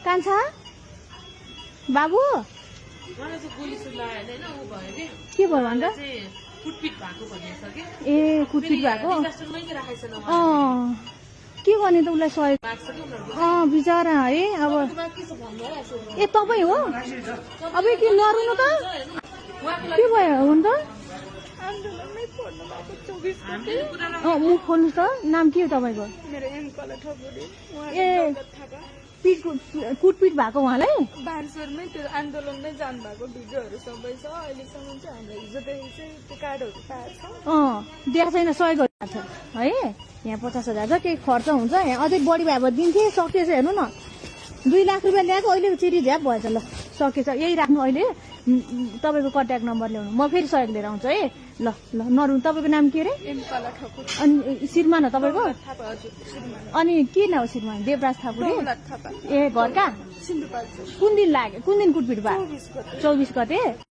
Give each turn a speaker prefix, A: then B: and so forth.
A: कान्छा बाबु के भयो अन्त ए कुटपिट भएको के गर्ने त उसलाई सहयोग बिचरा है अब ए तपाईँ हो अब के नरुनु त के भयो हो नि त मुख खोल्नुहोस् त नाम के हो तपाईँको ए कुटपिट भएको उहाँलाई
B: बानेश्वरमै त्यो आन्दोलनमै जानु भएको भिडियोहरू सबै छ अहिलेसम्म चाहिँ हामीले हिजोदेखि चाहिँ त्यो कार्डहरू पाएको छ
A: दिएको छैन सहयोग गरिरहेको छ है यहाँ 50,000 छ केही खर्च हुन्छ यहाँ अझै बढी भए भए दिन्थे सकेछ हेर्नु न 2 लाख रुपियाँ ल्याएको अहिले चिरी झ्याप भएछ ल सकेछ यही राख्नु अहिले तपाईँको कन्ट्याक्ट नम्बर ल्याउनु म फेरि सहयोग लिएर आउँछु है ल ल नरुनु तपाईँको नाम के अरे अनि श्रीमान हो तपाईँको अनि के नाम हो श्रीमान देवराज थापुरे ए घर कहाँ कुन दिन लाग्यो कुन दिन कुटपिट भयो 24 गते